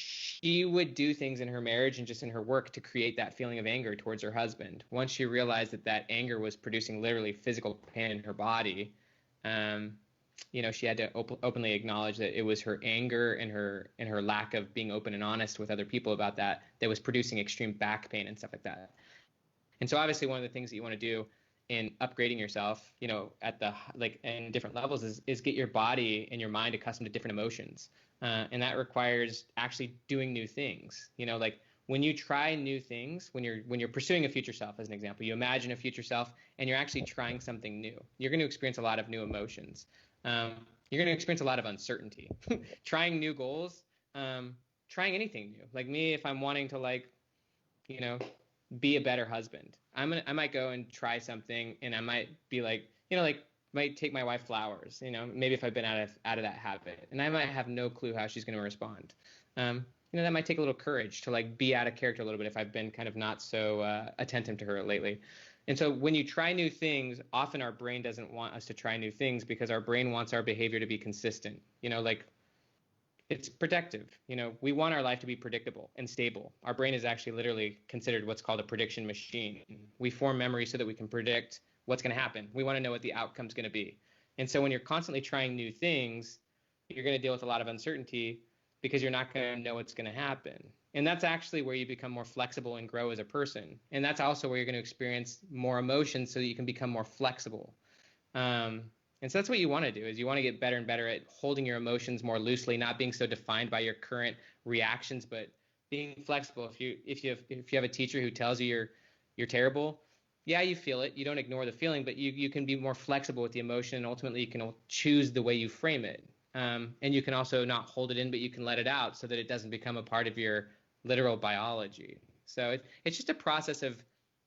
[SPEAKER 2] she would do things in her marriage and just in her work to create that feeling of anger towards her husband. Once she realized that anger was producing literally physical pain in her body, she had to openly acknowledge that it was her anger and her lack of being open and honest with other people about that was producing extreme back pain and stuff like that. And so obviously one of the things that you want to do in upgrading yourself, at in different levels is get your body and your mind accustomed to different emotions. And that requires actually doing new things. Like, when you try new things, when you're pursuing a future self, as an example, you imagine a future self and you're actually trying something new, you're going to experience a lot of new emotions. You're going to experience a lot of uncertainty. Trying new goals, trying anything new. Like me, if I'm wanting to be a better husband, I might go and try something, and I might be might take my wife flowers, maybe if I've been out of that habit, and I might have no clue how she's going to respond. That might take a little courage to be out of character a little bit if I've been kind of not so attentive to her lately. And so when you try new things, often our brain doesn't want us to try new things because our brain wants our behavior to be consistent. It's protective. We want our life to be predictable and stable. Our brain is actually literally considered what's called a prediction machine. We form memories so that we can predict what's going to happen. We want to know what the outcome's going to be. And so when you're constantly trying new things, you're going to deal with a lot of uncertainty because you're not going to know what's going to happen. And that's actually where you become more flexible and grow as a person. And that's also where you're going to experience more emotions so that you can become more flexible. And so that's what you want to do, is you want to get better and better at holding your emotions more loosely, not being so defined by your current reactions, but being flexible. If you have a teacher who tells you you're terrible, yeah, you feel it. You don't ignore the feeling, but you can be more flexible with the emotion, and ultimately you can choose the way you frame it. And you can also not hold it in, but you can let it out so that it doesn't become a part of your literal biology. So it's just a process of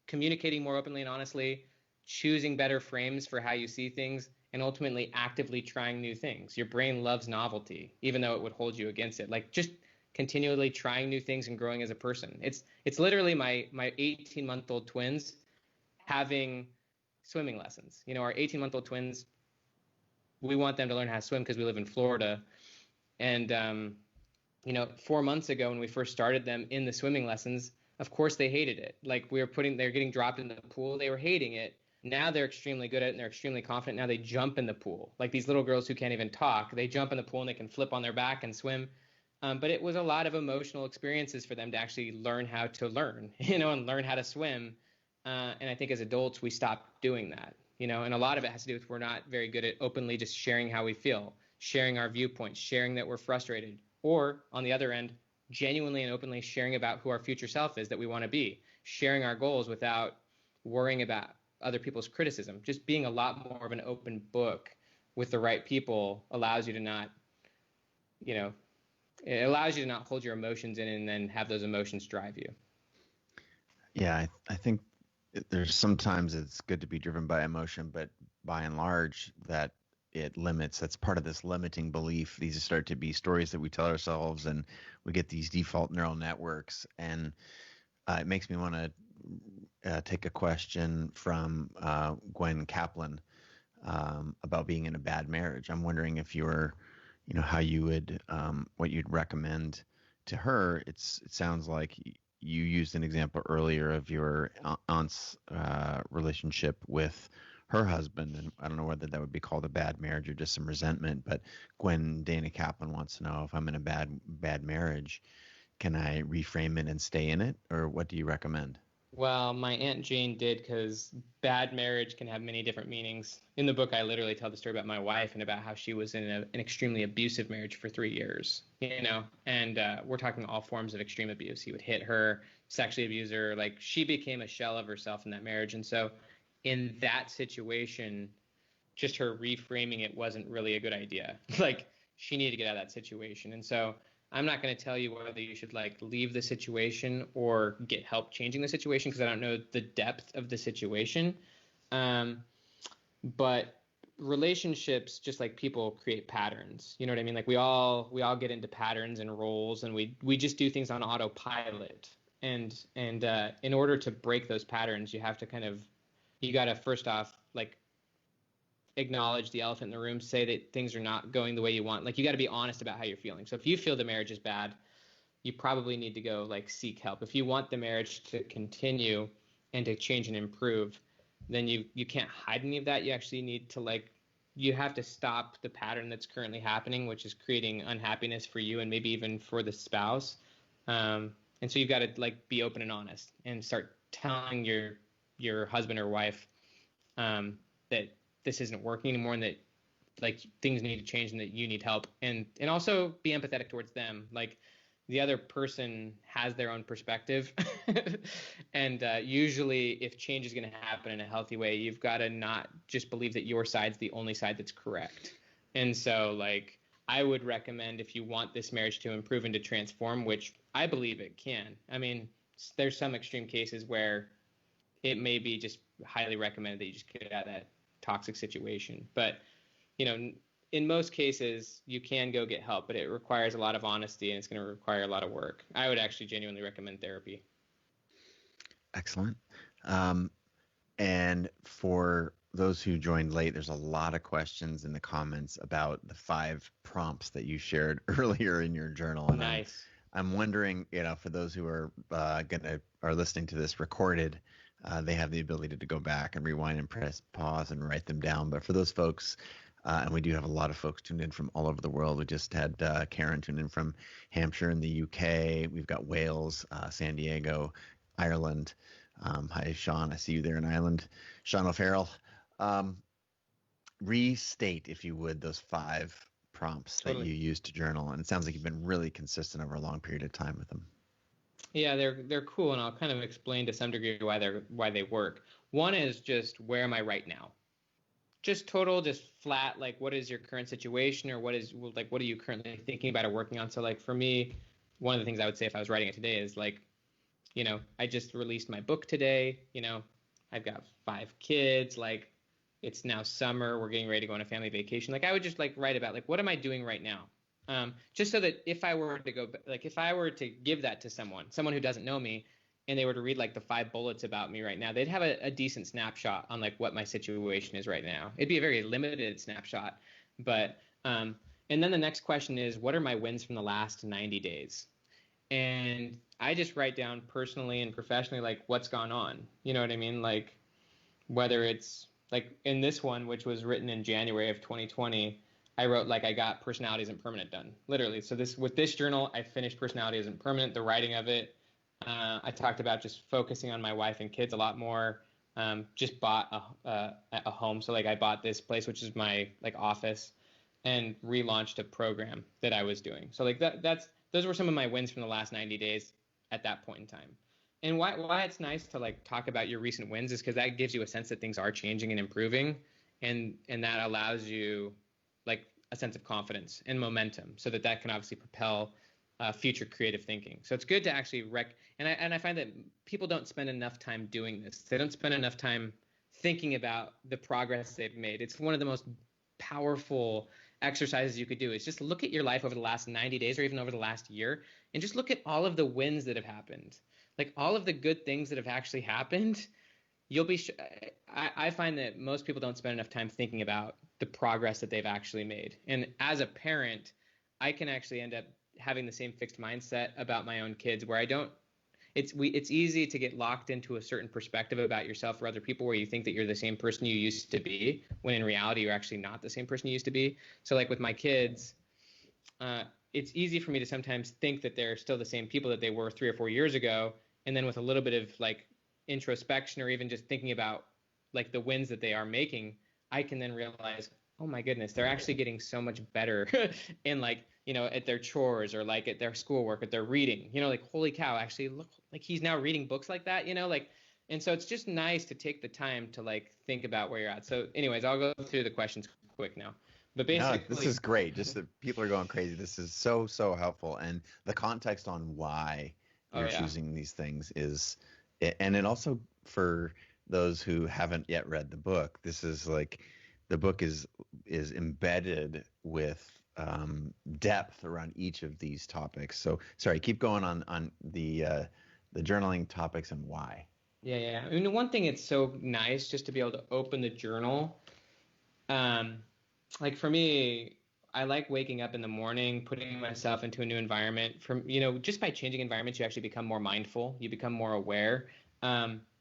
[SPEAKER 2] communicating more openly and honestly, choosing better frames for how you see things, and ultimately actively trying new things. Your brain loves novelty, even though it would hold you against it. Like, just continually trying new things and growing as a person. It's literally my 18-month-old twins having swimming lessons. Our 18-month-old twins, we want them to learn how to swim because we live in Florida. And 4 months ago when we first started them in the swimming lessons, of course they hated it. Like, they're getting dropped in the pool, they were hating it. Now they're extremely good at it and they're extremely confident. Now they jump in the pool. Like these little girls who can't even talk, they jump in the pool and they can flip on their back and swim. But it was a lot of emotional experiences for them to actually learn how to learn, and learn how to swim. And I think as adults, we stopped doing that, and a lot of it has to do with we're not very good at openly just sharing how we feel, sharing our viewpoints, sharing that we're frustrated, or on the other end, genuinely and openly sharing about who our future self is that we want to be, sharing our goals without worrying about other people's criticism. Just being a lot more of an open book with the right people allows you to not, it allows you to not hold your emotions in and then have those emotions drive you.
[SPEAKER 1] Yeah, I think there's sometimes it's good to be driven by emotion, but by and large, that's part of this limiting belief. These start to be stories that we tell ourselves, and we get these default neural networks. And it makes me want to take a question from Gwen Kaplan about being in a bad marriage. I'm wondering if how you would, what you'd recommend to her. It sounds like you used an example earlier of your aunt's relationship with her husband, and I don't know whether that would be called a bad marriage or just some resentment. But Dana Kaplan wants to know, if I'm in a bad marriage, can I reframe it and stay in it, or what do you recommend?
[SPEAKER 2] Well, my Aunt Jane did, because bad marriage can have many different meanings. In the book, I literally tell the story about my wife and about how she was in an extremely abusive marriage for 3 years, and we're talking all forms of extreme abuse. He would hit her, sexually abuse her. Like, she became a shell of herself in that marriage. And so in that situation, just her reframing it wasn't really a good idea. Like, she needed to get out of that situation. And so I'm not going to tell you whether you should like leave the situation or get help changing the situation, because I don't know the depth of the situation. But relationships, just like people, create patterns. You know what I mean? Like, we all get into patterns and roles, and we just do things on autopilot. And in order to break those patterns, you got to first off, like, acknowledge the elephant in the room, say that things are not going the way you want. Like, you got to be honest about how you're feeling. So if you feel the marriage is bad, you probably need to go like seek help. If you want the marriage to continue and to change and improve, then you can't hide any of that. You actually need to you have to stop the pattern that's currently happening, which is creating unhappiness for you and maybe even for the spouse. And so you've got to be open and honest and start telling your husband or wife that this isn't working anymore, and that things need to change and that you need help, and also be empathetic towards them. Like, the other person has their own perspective. And usually if change is going to happen in a healthy way, you've got to not just believe that your side's the only side that's correct. And so I would recommend, if you want this marriage to improve and to transform, which I believe it can. I mean, there's some extreme cases where it may be just highly recommended that you just get out of that toxic situation. But, in most cases, you can go get help, but it requires a lot of honesty and it's going to require a lot of work. I would actually genuinely recommend therapy.
[SPEAKER 1] Excellent. And for those who joined late, there's a lot of questions in the comments about the 5 prompts that you shared earlier in your journal. And
[SPEAKER 2] Nice.
[SPEAKER 1] I'm wondering, for those who are listening to this recorded, they have the ability to go back and rewind and press pause and write them down. But for those folks, and we do have a lot of folks tuned in from all over the world. We just had Karen tuned in from Hampshire in the UK. We've got Wales, San Diego, Ireland. Hi, Sean. I see you there in Ireland. Sean O'Farrell. restate, if you would, those 5 prompts that
[SPEAKER 2] Totally.
[SPEAKER 1] you use to journal? And it sounds like you've been really consistent over a long period of time with them.
[SPEAKER 2] Yeah, they're cool, and I'll kind of explain to some degree why they work. One is just, where am I right now? Just total, just flat, like, what is your current situation, or what are you currently thinking about or working on? So like for me, one of the things I would say if I was writing it today is like, I just released my book today. I've got 5 kids. Like, it's now summer. We're getting ready to go on a family vacation. Like, I would just like write about like, what am I doing right now? Just so that if I were to give that to someone who doesn't know me, and they were to read like the 5 bullets about me right now, they'd have a decent snapshot on like what my situation is right now. It'd be a very limited snapshot, but and then the next question is, what are my wins from the last 90 days? And I just write down personally and professionally, like, what's gone on. You know what I mean? Like, whether it's like in this one, which was written in January of 2020, I wrote like, I got Personality Isn't Permanent done, literally. So with this journal, I finished Personality Isn't Permanent, the writing of it. I talked about just focusing on my wife and kids a lot more. Just bought a home. So like, I bought this place, which is my like office, and relaunched a program that I was doing. So like those were some of my wins from the last 90 days at that point in time. And why it's nice to like talk about your recent wins is because that gives you a sense that things are changing and improving, and that allows you like a sense of confidence and momentum, so that can obviously propel future creative thinking. So it's good to actually and I find that people don't spend enough time doing this. They don't spend enough time thinking about the progress they've made. It's one of the most powerful exercises you could do, is just look at your life over the last 90 days or even over the last year, and just look at all of the wins that have happened, like all of the good things that have actually happened. You'll be I find that most people don't spend enough time thinking about the progress that they've actually made. And as a parent, I can actually end up having the same fixed mindset about my own kids, where I don't it's easy to get locked into a certain perspective about yourself or other people, where you think that you're the same person you used to be, when in reality you're actually not the same person you used to be. So like with my kids, it's easy for me to sometimes think that they're still the same people that they were 3 or 4 years ago, and then with a little bit of like introspection, or even just thinking about like the wins that they are making, I can then realize, oh my goodness, they're actually getting so much better in like, at their chores, or like at their schoolwork, at their reading, like, holy cow, actually look, like he's now reading books like that, like, and so it's just nice to take the time to like think about where you're at. So anyways, I'll go through the questions quick now, but
[SPEAKER 1] No,
[SPEAKER 2] basically,
[SPEAKER 1] this is great. Just that people are going crazy. This is so, so helpful. And the context on why
[SPEAKER 2] oh
[SPEAKER 1] you're
[SPEAKER 2] yeah,
[SPEAKER 1] choosing these things and it also, for those who haven't yet read the book, this is like, the book is embedded with depth around each of these topics. So sorry, keep going on the journaling topics and why.
[SPEAKER 2] yeah. I mean, the one thing, it's so nice just to be able to open the journal. um like for me, I like waking up in the morning, putting myself into a new environment. From, just by changing environments, you actually become more mindful, you become more aware.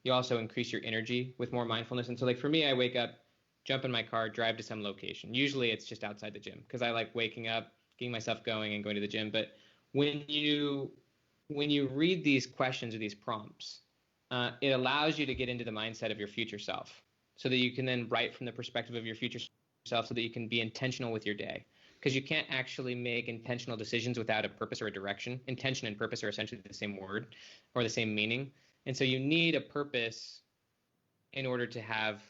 [SPEAKER 2] You also increase your energy with more mindfulness. And so like for me, I wake up, jump in my car, drive to some location. Usually it's just outside the gym, because I like waking up, getting myself going, and going to the gym. But when you read these questions or these prompts, it allows you to get into the mindset of your future self, so that you can then write from the perspective of your future self, so that you can be intentional with your day. Because you can't actually make intentional decisions without a purpose or a direction. Intention and purpose are essentially the same word, or the same meaning. And so you need a purpose in order to have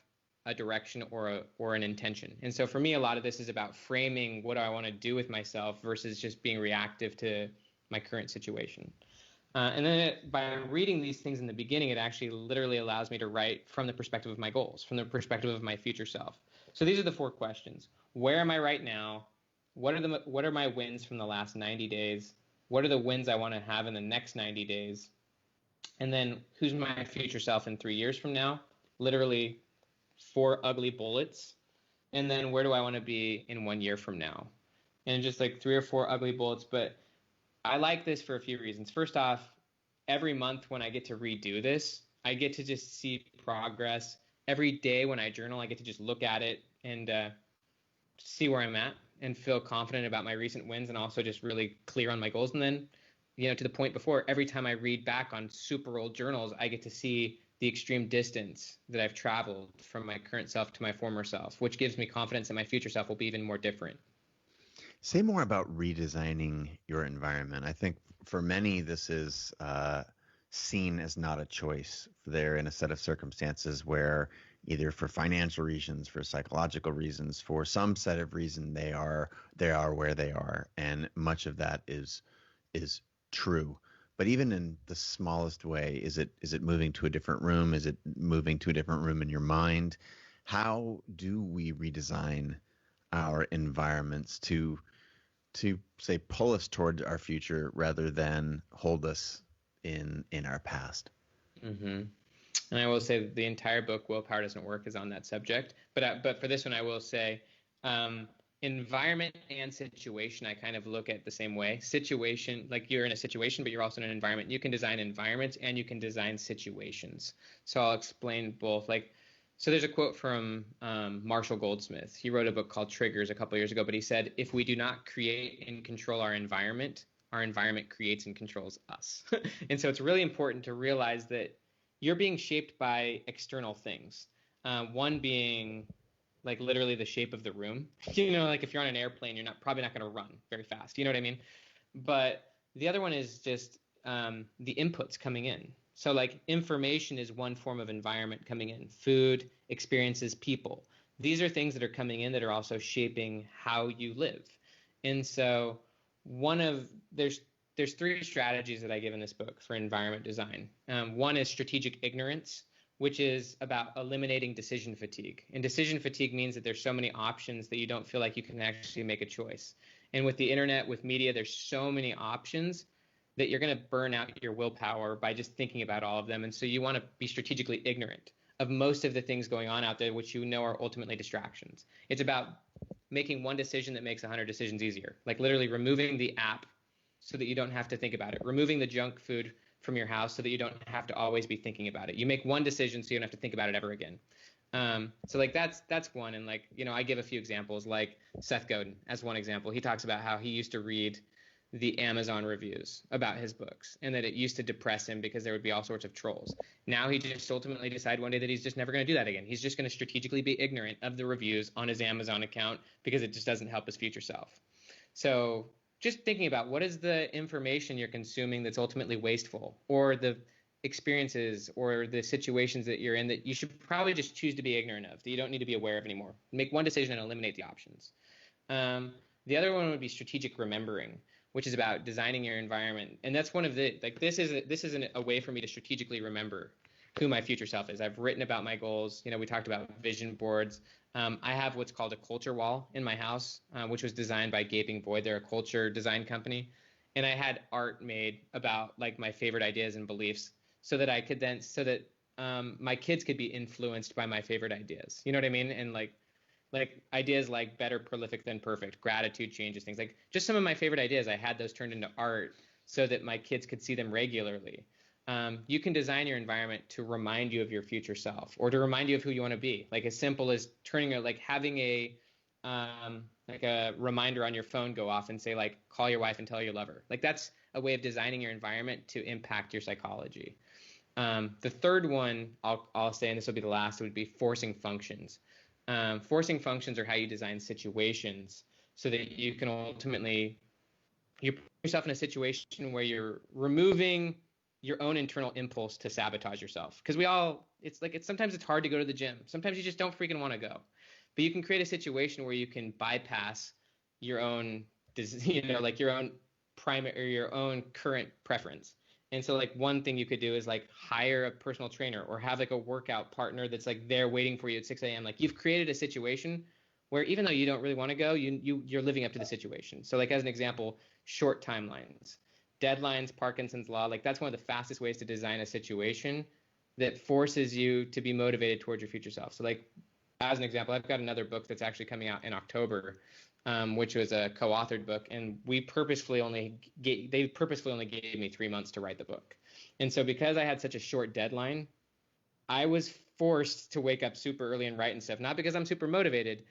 [SPEAKER 2] a direction or an intention. And so for me, a lot of this is about framing what do I want to do with myself, versus just being reactive to my current situation. And then by reading these things in the beginning, it actually literally allows me to write from the perspective of my goals, from the perspective of my future self. So these are the 4 questions. Where am I right now? What are my wins from the last 90 days? What are the wins I want to have in the next 90 days? And then, who's my future self in 3 years from now? Literally 4 ugly bullets. And then, where do I want to be in 1 year from now? And just like 3 or 4 ugly bullets. But I like this for a few reasons. First off, every month when I get to redo this, I get to just see progress. Every day when I journal, I get to just look at it and see where I'm at, and feel confident about my recent wins, and also just really clear on my goals. And then, to the point before, every time I read back on super old journals, I get to see the extreme distance that I've traveled from my current self to my former self, which gives me confidence that my future self will be even more different.
[SPEAKER 1] Say more about redesigning your environment. I think for many, this is seen as not a choice. They're in a set of circumstances where either for financial reasons, for psychological reasons, for some set of reason, they are where they are. And much of that is true. But even in the smallest way, is it moving to a different room? Is it moving to a different room in your mind? How do we redesign our environments to say pull us toward our future rather than hold us in our past?
[SPEAKER 2] Mm-hmm. And I will say that the entire book, Willpower Doesn't Work, is on that subject. But for this one, I will say environment and situation, I kind of look at the same way. Situation, like you're in a situation, but you're also in an environment. You can design environments and you can design situations. So I'll explain both. So there's a quote from Marshall Goldsmith. He wrote a book called Triggers a couple years ago, but he said, if we do not create and control our environment creates and controls us. And so it's really important to realize that you're being shaped by external things. One being like literally the shape of the room. Like if you're on an airplane, you're probably not going to run very fast. You know what I mean? But the other one is just the inputs coming in. So like information is one form of environment coming in. Food, experiences, people. These are things that are coming in that are also shaping how you live. And so there's three strategies that I give in this book for environment design. One is strategic ignorance, which is about eliminating decision fatigue. And decision fatigue means that there's so many options that you don't feel like you can actually make a choice. And with the internet, with media, there's so many options that you're going to burn out your willpower by just thinking about all of them. And so you want to be strategically ignorant of most of the things going on out there, which you know are ultimately distractions. It's about making one decision that makes 100 decisions easier, like literally removing the app so that you don't have to think about it, removing the junk food from your house so that you don't have to always be thinking about it. You make one decision so you don't have to think about it ever again. So like that's one. And like, I give a few examples, like Seth Godin as one example. He talks about how he used to read the Amazon reviews about his books and that it used to depress him because there would be all sorts of trolls. Now he just ultimately decided one day that he's just never going to do that again. He's just going to strategically be ignorant of the reviews on his Amazon account because it just doesn't help his future self. So just thinking about what is the information you're consuming that's ultimately wasteful, or the experiences or the situations that you're in that you should probably just choose to be ignorant of, that you don't need to be aware of anymore. Make one decision and eliminate the options. The other one would be strategic remembering, which is about designing your environment. And that's one of the, like, this isn't a way for me to strategically remember who my future self is. I've written about my goals. We talked about vision boards. I have what's called a culture wall in my house, which was designed by Gaping Void. They're a culture design company. And I had art made about like my favorite ideas and beliefs so that my kids could be influenced by my favorite ideas. You know what I mean? And like ideas like better prolific than perfect, gratitude changes things. Like just some of my favorite ideas, I had those turned into art so that my kids could see them regularly. You can design your environment to remind you of your future self, or to remind you of who you want to be. Like as simple as having a reminder on your phone go off and say like, call your wife and tell her you love her. Like that's a way of designing your environment to impact your psychology. The third one I'll say, and this will be the last, would be forcing functions. Forcing functions are how you design situations so that you can ultimately, you put yourself in a situation where you're removing your own internal impulse to sabotage yourself. Because sometimes it's hard to go to the gym. Sometimes you just don't freaking want to go. But you can create a situation where you can bypass your own, your own primary, or your own current preference. And so like one thing you could do is like hire a personal trainer, or have like a workout partner that's like there waiting for you at 6 a.m. Like you've created a situation where even though you don't really want to go, you're living up to the situation. So like as an example, short timelines, deadlines, Parkinson's law, like that's one of the fastest ways to design a situation that forces you to be motivated towards your future self. So like as an example, I've got another book that's actually coming out in October, which was a co-authored book, and they purposefully only gave me 3 months to write the book. And so because I had such a short deadline, I was forced to wake up super early and write and stuff, not because I'm super motivated,